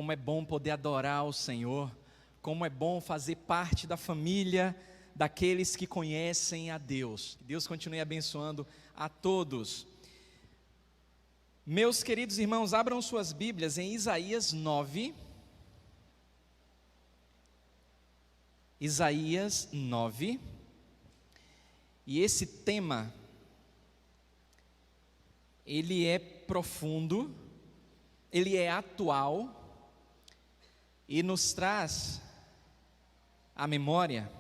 Como é bom poder adorar o Senhor, como é bom fazer parte da família daqueles que conhecem a Deus. Que Deus continue abençoando a todos. Meus queridos irmãos, abram suas Bíblias em Isaías 9. Isaías 9. E esse tema, ele é profundo, ele é atual e nos traz à memória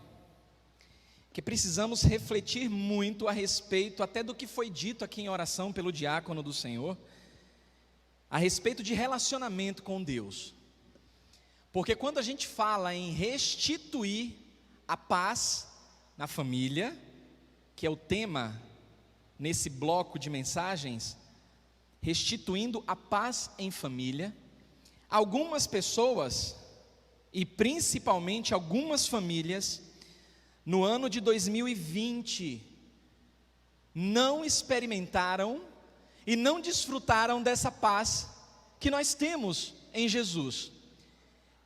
que precisamos refletir muito a respeito até do que foi dito aqui em oração pelo diácono do Senhor, a respeito de relacionamento com Deus. Porque quando a gente fala em restituir a paz na família, que é o tema nesse bloco de mensagens, restituindo a paz em família, algumas pessoas, e principalmente algumas famílias, no ano de 2020, não experimentaram e não desfrutaram dessa paz que nós temos em Jesus.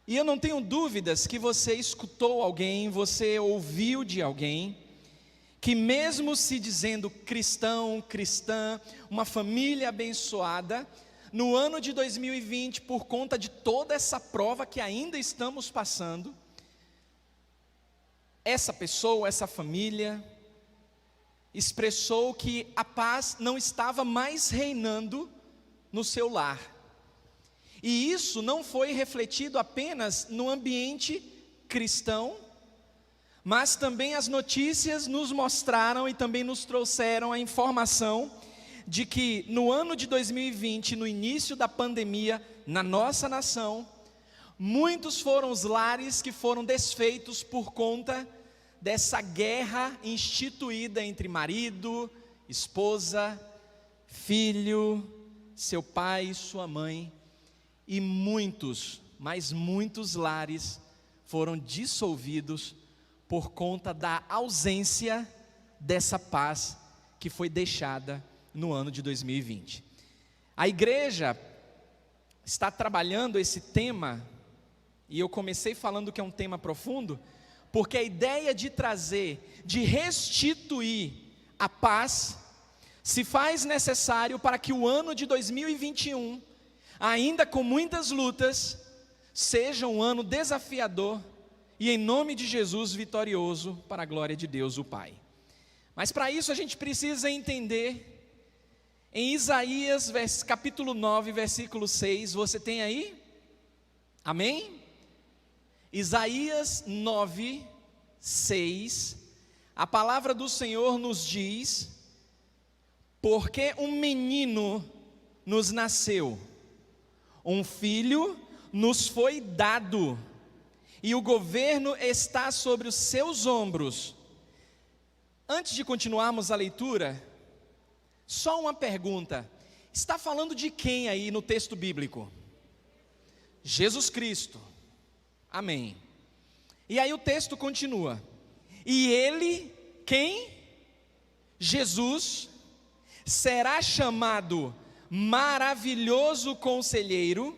E eu não tenho dúvidas que você escutou alguém, você ouviu de alguém, que mesmo se dizendo cristão, cristã, uma família abençoada, no ano de 2020, por conta de toda essa prova que ainda estamos passando, essa pessoa, essa família, expressou que a paz não estava mais reinando no seu lar. E isso não foi refletido apenas no ambiente cristão, mas também as notícias nos mostraram e também nos trouxeram a informação de que no ano de 2020, no início da pandemia, na nossa nação, muitos foram os lares que foram desfeitos por conta dessa guerra instituída entre marido, esposa, filho, seu pai e sua mãe, e muitos, mas muitos lares foram dissolvidos por conta da ausência dessa paz que foi deixada no ano de 2020. A igreja está trabalhando esse tema, e eu comecei falando que é um tema profundo, porque a ideia de trazer, de restituir a paz, se faz necessário para que o ano de 2021, ainda com muitas lutas, seja um ano desafiador, e em nome de Jesus vitorioso para a glória de Deus o Pai. Mas para isso a gente precisa entender, em Isaías capítulo 9, versículo 6, você tem aí? Amém? Isaías 9, 6, a palavra do Senhor nos diz: porque um menino nos nasceu, um filho nos foi dado, e o governo está sobre os seus ombros. Antes de continuarmos a leitura, só uma pergunta: está falando de quem aí no texto bíblico? Jesus Cristo, amém. E aí o texto continua: e ele, quem? Jesus, será chamado Maravilhoso Conselheiro,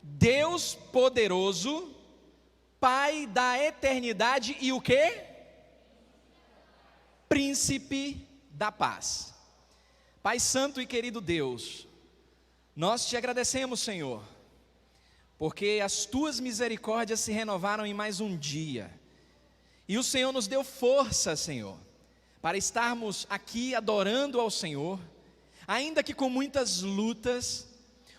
Deus Poderoso, Pai da eternidade e o quê? Príncipe da paz. Pai santo e querido Deus, nós te agradecemos, Senhor, porque as tuas misericórdias se renovaram em mais um dia, e o Senhor nos deu força, Senhor, para estarmos aqui adorando ao Senhor, ainda que com muitas lutas.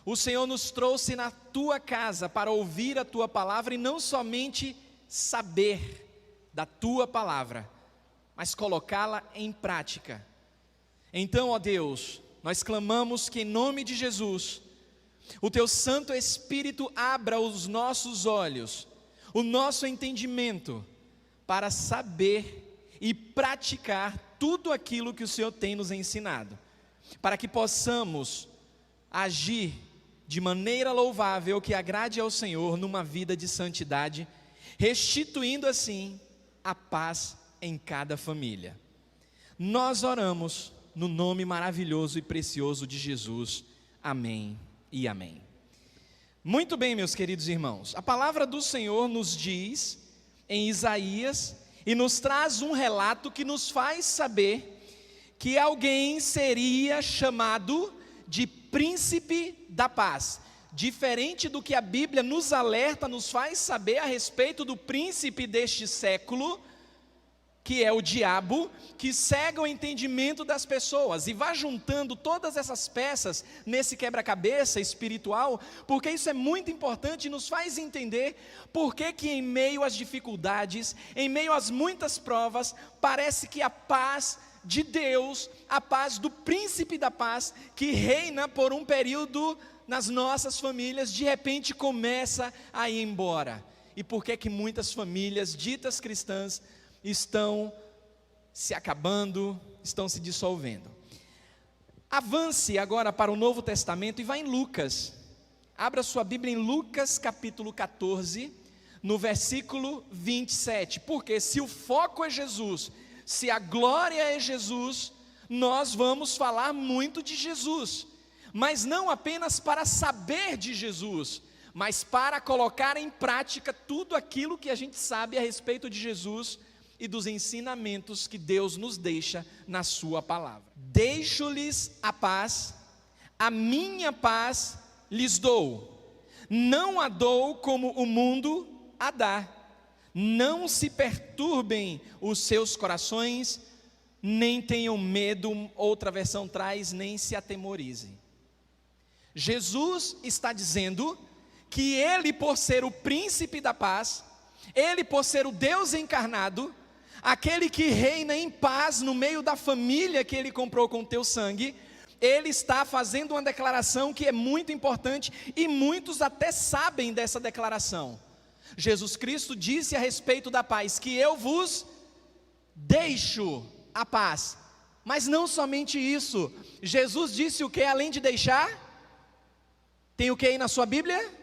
O Senhor nos trouxe na tua casa para ouvir a tua palavra e não somente saber da tua palavra, mas colocá-la em prática. Então, ó Deus, nós clamamos que em nome de Jesus, o teu Santo Espírito abra os nossos olhos, o nosso entendimento, para saber e praticar tudo aquilo que o Senhor tem nos ensinado, para que possamos agir de maneira louvável, que agrade ao Senhor numa vida de santidade, restituindo assim a paz em cada família. Nós oramos no nome maravilhoso e precioso de Jesus. Amém e amém. Muito bem, meus queridos irmãos, a palavra do Senhor nos diz em Isaías e nos traz um relato que nos faz saber que alguém seria chamado de príncipe da paz. Diferente do que a Bíblia nos alerta, nos faz saber a respeito do príncipe deste século, que é o diabo, que cega o entendimento das pessoas, e vai juntando todas essas peças nesse quebra-cabeça espiritual, porque isso é muito importante e nos faz entender por que em meio às dificuldades, em meio às muitas provas, parece que a paz de Deus, a paz do príncipe da paz, que reina por um período nas nossas famílias, de repente começa a ir embora. E por que muitas famílias ditas cristãs estão se acabando, estão se dissolvendo? Avance agora para o Novo Testamento e vá em Lucas. Abra sua Bíblia em Lucas capítulo 14, no versículo 27. Porque se o foco é Jesus, se a glória é Jesus, nós vamos falar muito de Jesus, mas não apenas para saber de Jesus, mas para colocar em prática tudo aquilo que a gente sabe a respeito de Jesus e dos ensinamentos que Deus nos deixa na sua palavra. Deixo-lhes a paz, a minha paz lhes dou, não a dou como o mundo a dá. Não se perturbem os seus corações, nem tenham medo, outra versão traz, nem se atemorizem. Jesus está dizendo que Ele, por ser o príncipe da paz, Ele, por ser o Deus encarnado, aquele que reina em paz no meio da família que Ele comprou com o teu sangue, Ele está fazendo uma declaração que é muito importante, e muitos até sabem dessa declaração. Jesus Cristo disse a respeito da paz, que eu vos deixo a paz. Mas não somente isso, Jesus disse o que além de deixar? Tem o que aí na sua Bíblia?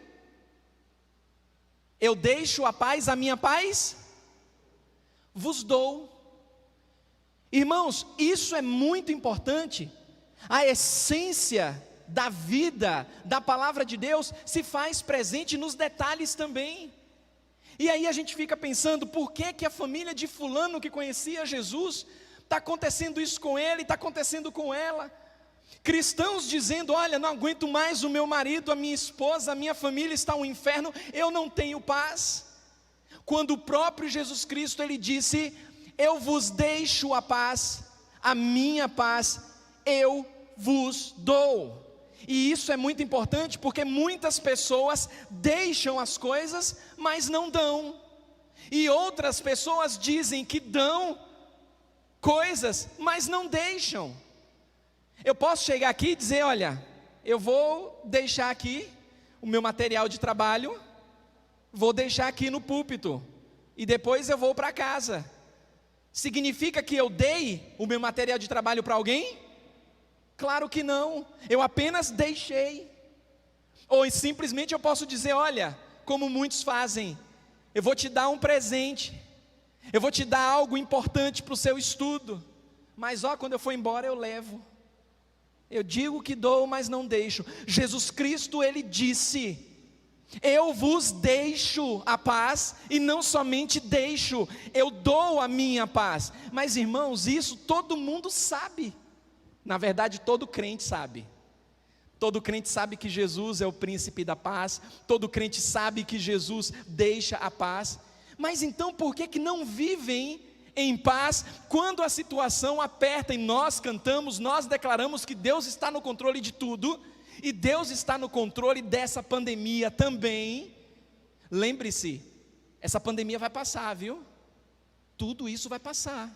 Eu deixo a paz, a minha paz vos dou. Irmãos, isso é muito importante. A essência da vida, da palavra de Deus, se faz presente nos detalhes também. E aí a gente fica pensando, por que a família de fulano que conhecia Jesus, está acontecendo isso com ele, está acontecendo com ela? Cristãos dizendo, olha, não aguento mais o meu marido, a minha esposa, a minha família está um inferno, eu não tenho paz. Quando o próprio Jesus Cristo, Ele disse, eu vos deixo a paz, a minha paz eu vos dou. E isso é muito importante, porque muitas pessoas deixam as coisas, mas não dão. E outras pessoas dizem que dão coisas, mas não deixam. Eu posso chegar aqui e dizer, olha, eu vou deixar aqui o meu material de trabalho, vou deixar aqui no púlpito, e depois eu vou para casa. Significa que eu dei o meu material de trabalho para alguém? Claro que não, eu apenas deixei. Ou simplesmente eu posso dizer, olha, como muitos fazem, eu vou te dar um presente, eu vou te dar algo importante para o seu estudo, mas quando eu for embora eu levo. Eu digo que dou, mas não deixo. Jesus Cristo, Ele disse, eu vos deixo a paz, e não somente deixo, eu dou a minha paz. Mas irmãos, isso todo mundo sabe. Na verdade, todo crente sabe. Todo crente sabe que Jesus é o príncipe da paz. Todo crente sabe que Jesus deixa a paz. Mas então por que não vivem em paz quando a situação aperta e nós cantamos, nós declaramos que Deus está no controle de tudo, e Deus está no controle dessa pandemia também? Lembre-se, essa pandemia vai passar, viu? Tudo isso vai passar.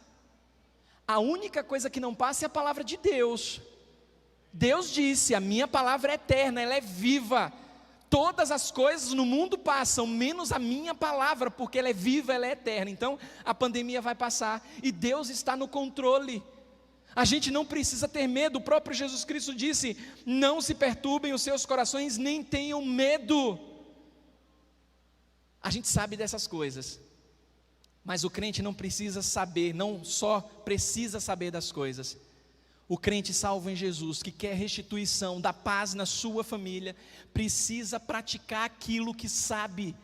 A única coisa que não passa é a palavra de Deus. Deus disse, a minha palavra é eterna, ela é viva. Todas as coisas no mundo passam, menos a minha palavra, porque ela é viva, ela é eterna. Então, a pandemia vai passar, e Deus está no controle. A gente não precisa ter medo. O próprio Jesus Cristo disse, não se perturbem os seus corações, nem tenham medo. A gente sabe dessas coisas, mas o crente não precisa saber, não só precisa saber das coisas. O crente salvo em Jesus, que quer restituição da paz na sua família, precisa praticar aquilo que sabe.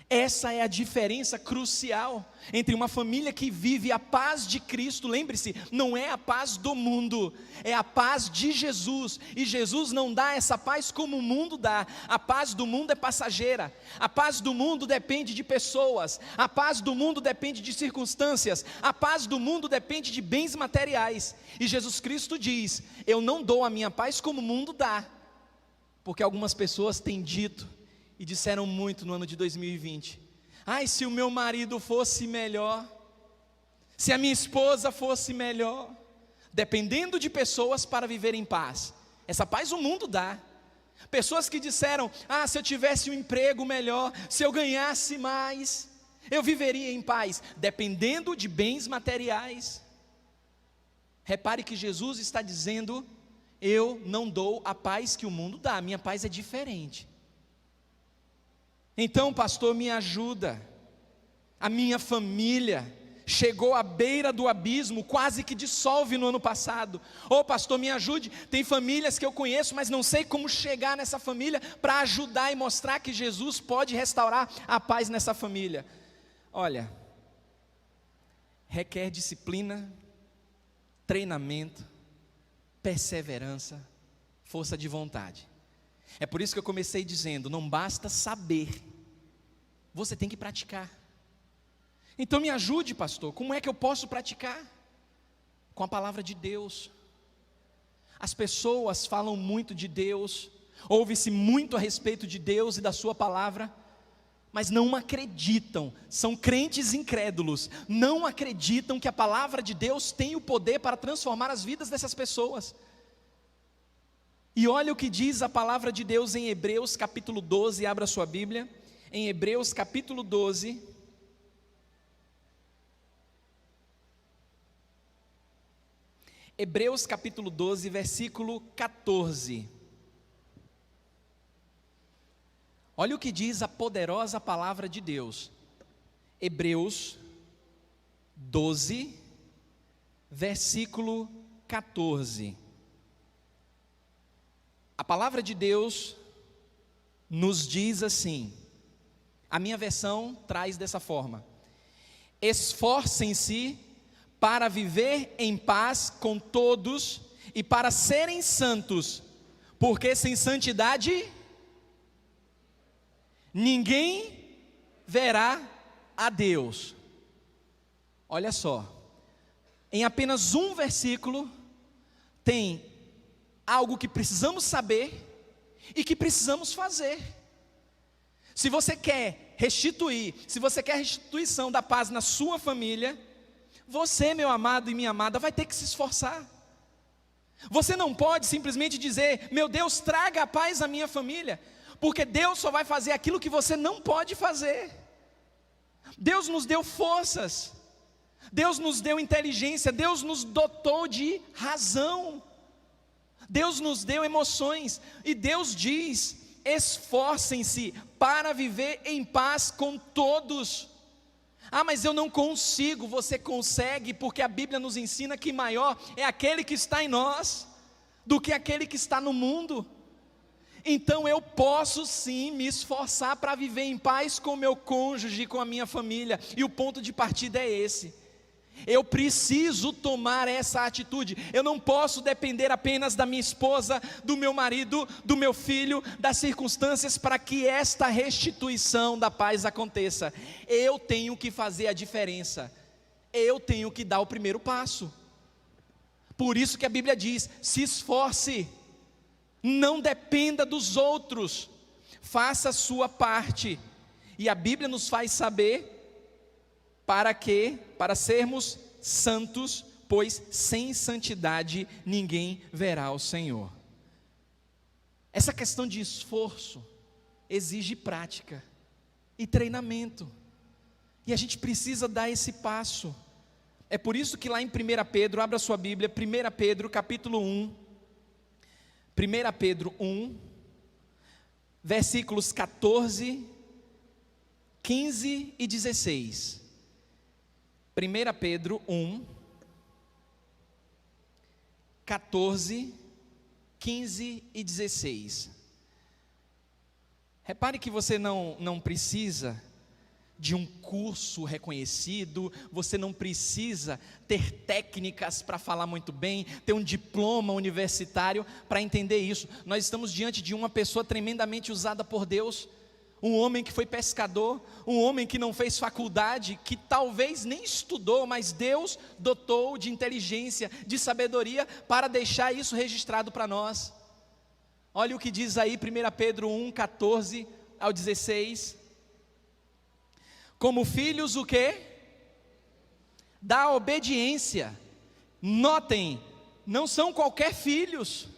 Essa é a diferença crucial entre uma família que vive a paz de Cristo. Lembre-se, não é a paz do mundo, é a paz de Jesus. E Jesus não dá essa paz como o mundo dá. A paz do mundo é passageira. A paz do mundo depende de pessoas. A paz do mundo depende de circunstâncias. A paz do mundo depende de bens materiais. E Jesus Cristo diz: eu não dou a minha paz como o mundo dá. Porque algumas pessoas têm dito e disseram muito no ano de 2020: ai, se o meu marido fosse melhor, se a minha esposa fosse melhor, dependendo de pessoas para viver em paz. Essa paz o mundo dá. Pessoas que disseram: ah, se eu tivesse um emprego melhor, se eu ganhasse mais, eu viveria em paz, dependendo de bens materiais. Repare que Jesus está dizendo: eu não dou a paz que o mundo dá, a minha paz é diferente. Então, pastor, me ajuda. A minha família chegou à beira do abismo, quase que dissolve no ano passado. Pastor, me ajude. Tem famílias que eu conheço, mas não sei como chegar nessa família para ajudar e mostrar que Jesus pode restaurar a paz nessa família. Olha, requer disciplina, treinamento, perseverança, força de vontade. É por isso que eu comecei dizendo: não basta saber, você tem que praticar. Então me ajude, pastor, como é que eu posso praticar? Com a palavra de Deus. As pessoas falam muito de Deus, ouve-se muito a respeito de Deus e da sua palavra, mas não acreditam, são crentes incrédulos, não acreditam que a palavra de Deus tem o poder para transformar as vidas dessas pessoas. E olha o que diz a palavra de Deus em Hebreus capítulo 12, abra sua Bíblia, em Hebreus capítulo 12, Hebreus capítulo 12, versículo 14, olha o que diz a poderosa palavra de Deus, Hebreus 12, versículo 14, a palavra de Deus nos diz assim, a minha versão traz dessa forma: esforcem-se para viver em paz com todos e para serem santos, porque sem santidade ninguém verá a Deus. Olha só, em apenas um versículo tem algo que precisamos saber e que precisamos fazer. Se você quer restituir, se você quer restituição da paz na sua família, você, meu amado e minha amada, vai ter que se esforçar. Você não pode simplesmente dizer: meu Deus, traga a paz à minha família, porque Deus só vai fazer aquilo que você não pode fazer. Deus nos deu forças, Deus nos deu inteligência, Deus nos dotou de razão, Deus nos deu emoções, e Deus diz: esforcem-se para viver em paz com todos. Ah, mas eu não consigo. Você consegue, porque a Bíblia nos ensina que maior é aquele que está em nós do que aquele que está no mundo. Então eu posso sim me esforçar para viver em paz com o meu cônjuge, com a minha família, e o ponto de partida é esse. Eu preciso tomar essa atitude. Eu não posso depender apenas da minha esposa, do meu marido, do meu filho, das circunstâncias para que esta restituição da paz aconteça. Eu tenho que fazer a diferença. Eu tenho que dar o primeiro passo. Por isso que a Bíblia diz: se esforce, não dependa dos outros, faça a sua parte. E a Bíblia nos faz saber para quê? Para sermos santos, pois sem santidade ninguém verá o Senhor. Essa questão de esforço exige prática e treinamento, e a gente precisa dar esse passo. É por isso que lá em 1 Pedro, abra sua Bíblia, 1 Pedro capítulo 1, 1 Pedro 1, versículos 14, 15 e 16. 1 Pedro 1, 14, 15 e 16. Repare que você não precisa de um curso reconhecido, você não precisa ter técnicas para falar muito bem, ter um diploma universitário para entender isso. Nós estamos diante de uma pessoa tremendamente usada por Deus, um homem que foi pescador, um homem que não fez faculdade, que talvez nem estudou, mas Deus dotou de inteligência, de sabedoria para deixar isso registrado para nós. Olha o que diz aí 1 Pedro 1, 14 ao 16. Como filhos o quê? Da obediência. Notem, não são qualquer filhos.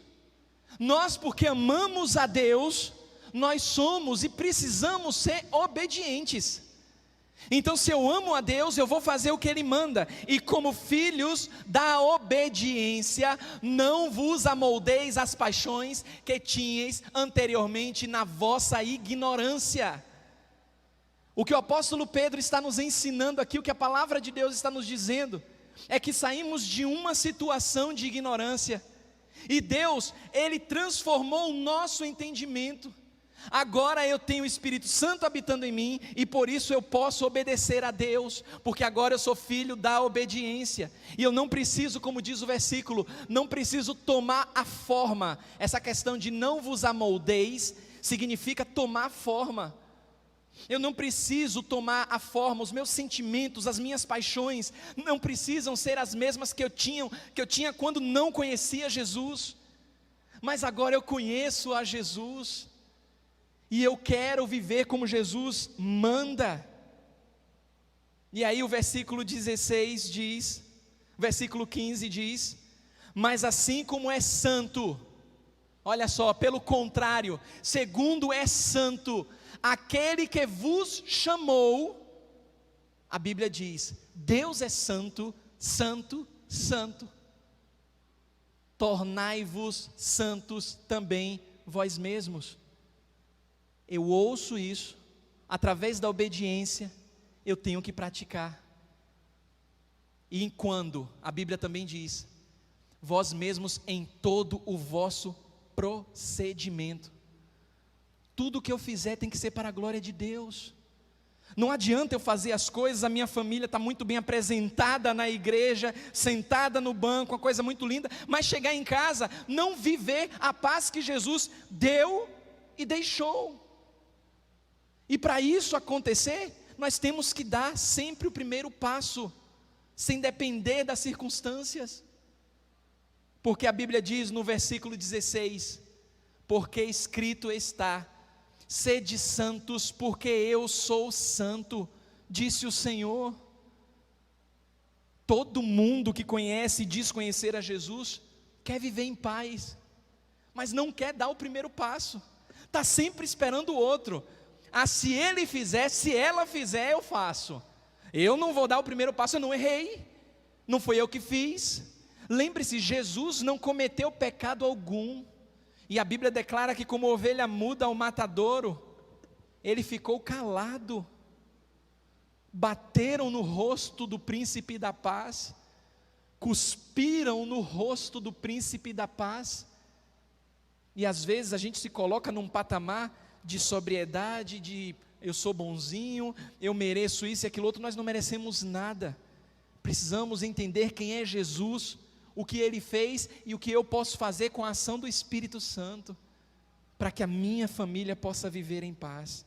Nós, porque amamos a Deus, nós somos e precisamos ser obedientes. Então, se eu amo a Deus, eu vou fazer o que Ele manda. E como filhos da obediência, não vos amoldeis às paixões que tinhais anteriormente na vossa ignorância. O que o apóstolo Pedro está nos ensinando aqui, o que a palavra de Deus está nos dizendo, é que saímos de uma situação de ignorância, e Deus, Ele transformou o nosso entendimento. Agora eu tenho o Espírito Santo habitando em mim, e por isso eu posso obedecer a Deus, porque agora eu sou filho da obediência, e eu não preciso, como diz o versículo, não preciso tomar a forma. Essa questão de não vos amoldeis, significa tomar forma. Eu não preciso tomar a forma, os meus sentimentos, as minhas paixões, não precisam ser as mesmas que eu tinha quando não conhecia Jesus, mas agora eu conheço a Jesus, e eu quero viver como Jesus manda. E aí o versículo 16 diz, versículo 15 diz, mas assim como é santo, olha só, pelo contrário, segundo é santo, aquele que vos chamou, a Bíblia diz, Deus é santo, santo, santo, tornai-vos santos também vós mesmos. Eu ouço isso, através da obediência, eu tenho que praticar. E quando, a Bíblia também diz, vós mesmos em todo o vosso procedimento. Tudo que eu fizer tem que ser para a glória de Deus. Não adianta eu fazer as coisas, a minha família está muito bem apresentada na igreja, sentada no banco, uma coisa muito linda, mas chegar em casa, não viver a paz que Jesus deu e deixou. E para isso acontecer, nós temos que dar sempre o primeiro passo, sem depender das circunstâncias. Porque a Bíblia diz no versículo 16, porque escrito está, sede santos, porque eu sou santo, disse o Senhor. Todo mundo que conhece e diz conhecer a Jesus, quer viver em paz, mas não quer dar o primeiro passo, está sempre esperando o outro. Se ele fizer, se ela fizer, eu faço. Eu não vou dar o primeiro passo, eu não errei, não foi eu que fiz. Lembre-se, Jesus não cometeu pecado algum, e a Bíblia declara que como ovelha muda ao matadouro, ele ficou calado. Bateram no rosto do príncipe da paz, cuspiram no rosto do príncipe da paz, e às vezes a gente se coloca num patamar de sobriedade, de eu sou bonzinho, eu mereço isso e aquilo outro. Nós não merecemos nada. Precisamos entender quem é Jesus, o que Ele fez e o que eu posso fazer com a ação do Espírito Santo, para que a minha família possa viver em paz.